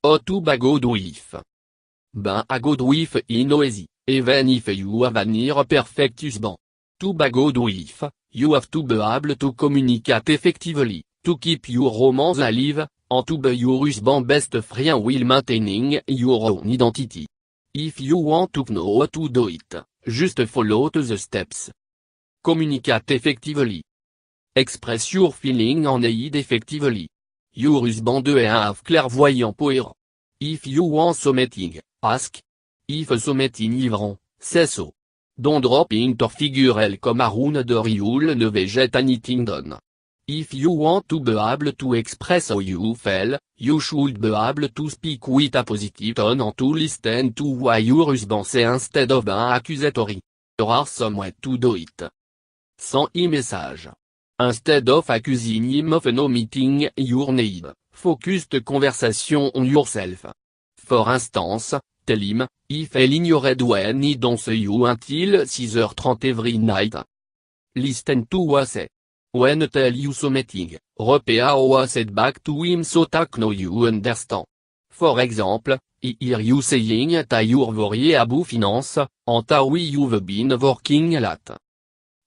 O Tobago do if. Ben a go do if in easy, even if you have a near perfect husband. Tobago do if, you have to be able to communicate effectively, to keep your romance alive, and to be your husband best friend while maintaining your own identity. If you want to know how to do it, just follow the steps. Communicate effectively. Express your feeling and aid effectively. Your husband est un clairvoyant power. If you want something, ask. If something ivran, say so. Don't drop into figure comme Arun de Riul ne veget anything done. If you want to be able to express how you feel, you should be able to speak with a positive tone and to listen to what your husband say instead of being accusatory. There are some ways to do it. Sans e-message. Instead of accusing him of not meeting your need, focus the conversation on yourself. For instance, tell him, if he ignored when he don't see you until 6h30 every night. Listen to what say. When tell you something, repeat what said back to him so that know you understand. For example, he hear you saying that you're worried about finance, and how you've been working a lot.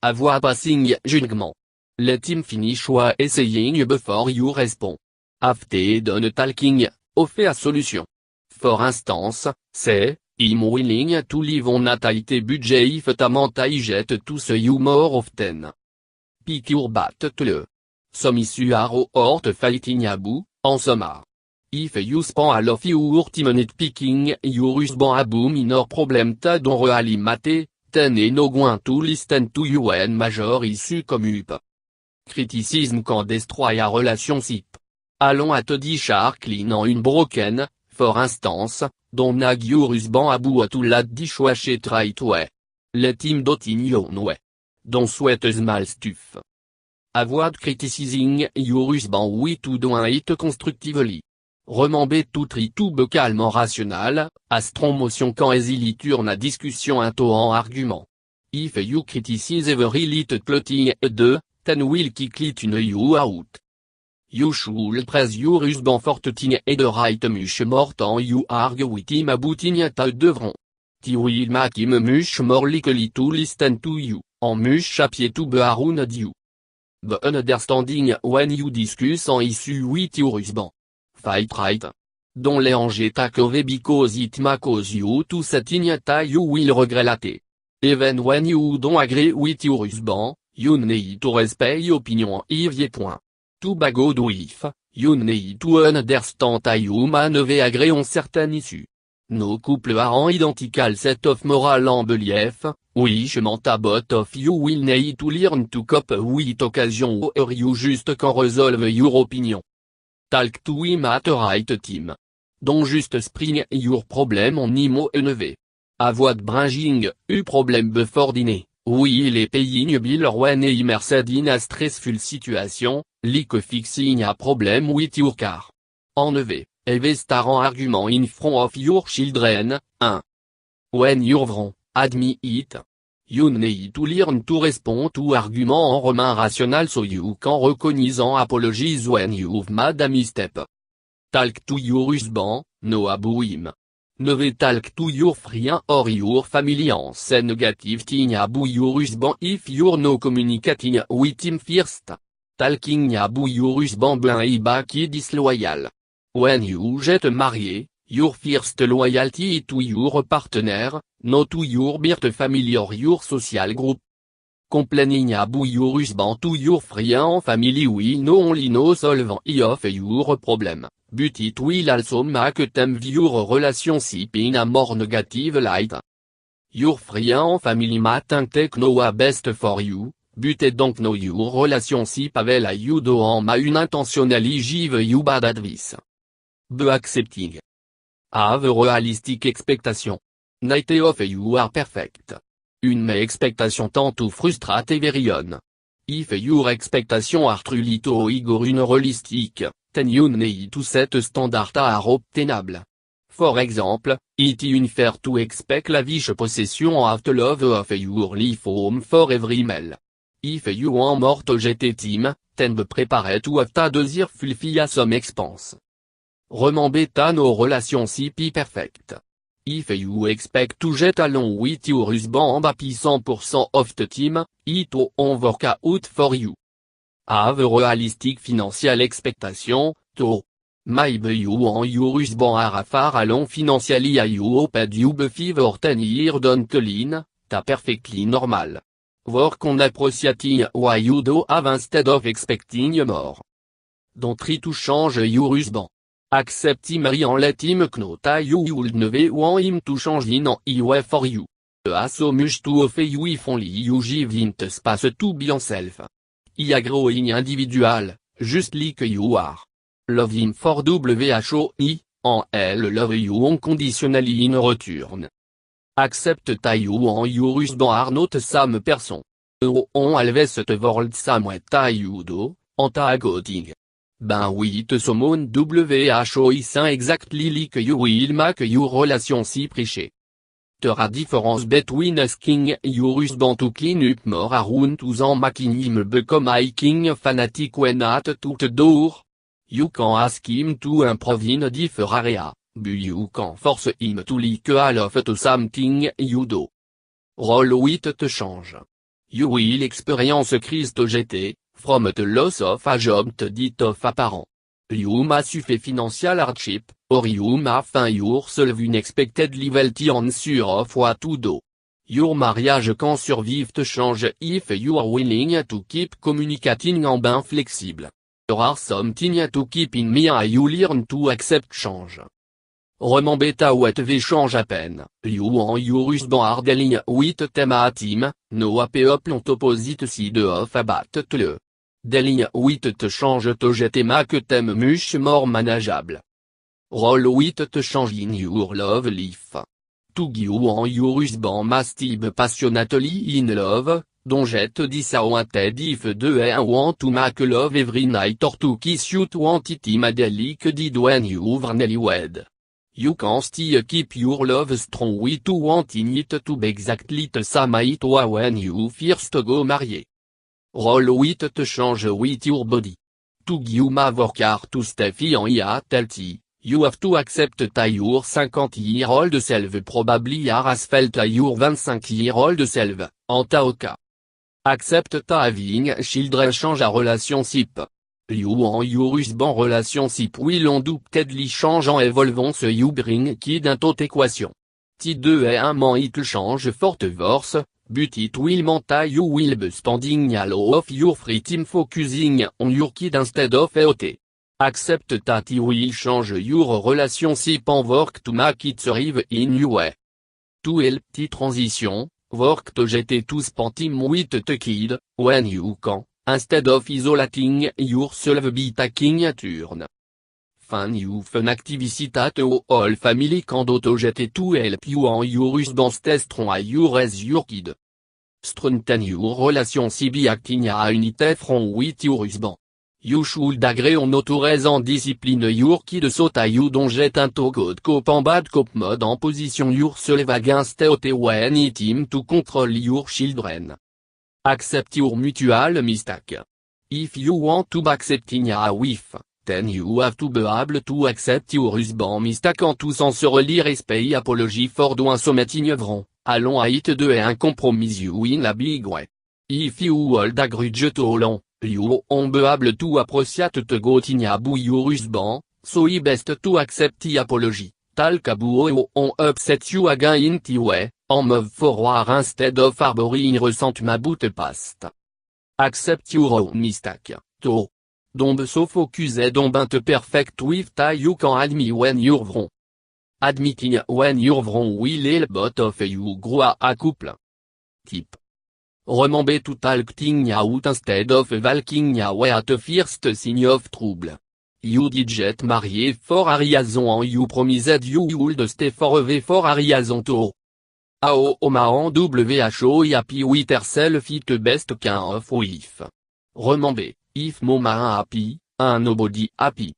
Avoid passing judgment. Let him finish what he's saying before you respond. After done talking, offer a solution. For instance, say, I'm willing to live on a tight budget if t'amant jet to see you more often. Pick your battle. Some issues are worth fighting about, en summer. If you spend a lot of your time picking your husband about minor problem that don't really matter, then he no going to listen to you when major issue come up. Criticism can destroy a relationship. Allons at dish clean en une broken, for instance, don't nag your husband about to let dishwasher right way. Let him do it in your own way. Don't sweat small stuff. Avoid criticizing your husband with to do it constructively. Remember to try to be calme en rationnel, a strong motion quand il tourne a discussion into en argument. If you criticize every little plotting then will kick it in you out. You should praise your husband for touching the right much more than you argue with him about it devront. It will make him much more likely to listen to you, and much happier to be around you. Be understanding when you discuss an issue with your husband. Fight right. Don't let it take away because it may cause you to something that you will regret later. Even when you don't agree with your husband, you need to respect your opinion if you point. Tobago do if, you need to understand that you may never agree on certain issues. No couple are an identical set of moral and belief, which meant both of you will need to learn to cope with occasion or you just can resolve your opinion. Talk to him at the right time. Don't just spring your problem on him envy. Avoid bringing a problem before dinner. Oui, il est paying bill when immersed in a stressful situation, like fixing a problem with your car. En effet, investir en argument in front of your children, 1. When you're wrong, admit it. You need to learn to respond to argument en romain rational so you can recognize and apologize when you've made a misstep. Talk to your husband, no about him. Never talk to your friend or your family and say negative thing about your husband if you're no communicating with him first. Talking about your husband behind back is disloyal. When you get married, your first loyalty is to your partner, not to your birth family or your social group. Complaining about your husband to your friend and family will not only no solve any of your problem, but it will also make them view your relationship in a more negative light. Your friend and family may think know what's best for you, but they don't know your relationship avec you do and may unintentionally give you bad advice. Be accepting. Have a realistic expectation. Not of you are perfect. Une mes expectations tend to frustrate everyone. If your expectations are truly too high or unrealistic, then you need to set standards that are obtainable. For example, it is unfair to expect lavish possession of the love of your life home for every male. If you want more to get team, then be prepared to have ta désir fulfill à some expense. Remember no relationship perfect. If you expect to get along with your husband happy 100% of the time, it won't work out for you. Have a realistic financial expectation, to. Maybe you and your husband are far along financially you hoped you be 5 or 10 years down the line, ta perfectly normal. Work on appreciating what you do have instead of expecting more. Don't try to change your husband. Accept him and let him know that you would never want him to change in any way for you. As so much to offer you if only you give him the space to be yourself. He a growing individual, just like you are. Love him for WHOI, and elle love you unconditionally in return. Accept that you and your husband are not same person. On always the world same way that you do, and ta gooding. Ben oui te someone WHOI exactly like you will make your relationship riche. There are difference between asking your husband to clean up more around to and making him become a king fanatic when at to the door. You can ask him to improve in different area, but you can force him to like all of the something you do. Roll with the change. You will experience Christ GT. From the loss of a job to death of a parent. You may suffer financial hardship, or you may find yourself unexpectedly wealthy and sure of what to do. Your marriage can survive the change if you are willing to keep communicating and being flexible. There are some things to keep in mind and you learn to accept change. Remember that whatever change happen, you and your husband are dealing with them a team, no a people on opposite side of a battle. Dealing with the change to get make them much more manageable. Roll with the change in your love life. To you and your husband must be passionately in love, don't get disappointed if they want to make love every night or to kiss you 20 times daily did when you were newlywed. You can still keep your love strong with wanting it to be exactly the same it was when you first go married. Roll with the change with your body. To you may work hard to stay fit and healthy, you have to accept that your 50-year-old self probably has felt your 25-year-old self, en taoka. Accept that having children change a relationship. You and your husband relationship will undoubtedly change and evolve so you bring kid into equation. T2 et un man it change for divorce. But it will mean that you will be spending a lot of your free time focusing on your kid instead of EOT. Accept that it will change your relationship and work to make it thrive in your way. To help the transition, work to get to spend time with the kid, when you can, instead of isolating yourself by taking a turn. Find you fun activity that all family can do to get to help you and your husband stay strong as you raise your kid. Strengthen your relationship by acting a unity from with your husband. You should agree on to raise and discipline your kid so that you don't get into good cop and bad cop mode and position yourself against the when it time to control your children. Accept your mutual mistake. If you want to be accepting a wife, then you have to be able to accept your husband mistake en tout sincerely respect apology for doing something wrong, allons à it de et un compromise you in a big way. If you hold a grudge to long, you won't be able to appreciate the good in your husband, so it's best to accept the apology, tal kabuo on upset you again in the way, and move forward instead of harboring resentment about the past. Accept your own mistake, too. Don't be so focused on being perfect with that you can admit when you're wrong. Admitting when you're wrong will help both of you grow a couple. Tip. Remember to talk things out instead of walking away at the first sign of trouble. You did get married for a reason and you promised you would stay forever for a reason too. Ao man WHO happy with herself it best can of with. Remember. If mama happy, and nobody happy.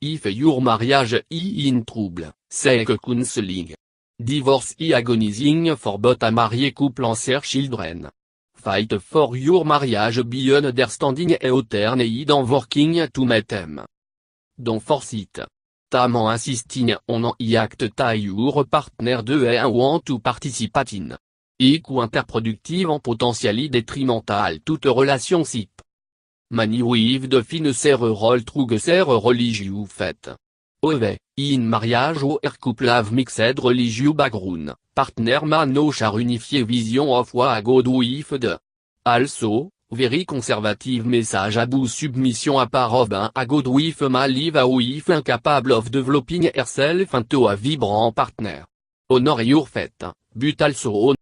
If your marriage is in trouble, seek counseling. Divorce is agonizing for both a married couple and their children. Fight for your marriage by understanding and need and working to make them. Don't force it. constamment insisting on y act ta your partner de and want to participate in. Ou interproductive en potentially détrimental toute relation sip. Many with define their role through their religious faith. Ove, in mariage or couple have mixed religious background, partner man no share unified vision of what God with de. Also, very conservative message about submission à part of a God with ma live a with incapable of developing herself into a vibrant partner. Honor your faith, but also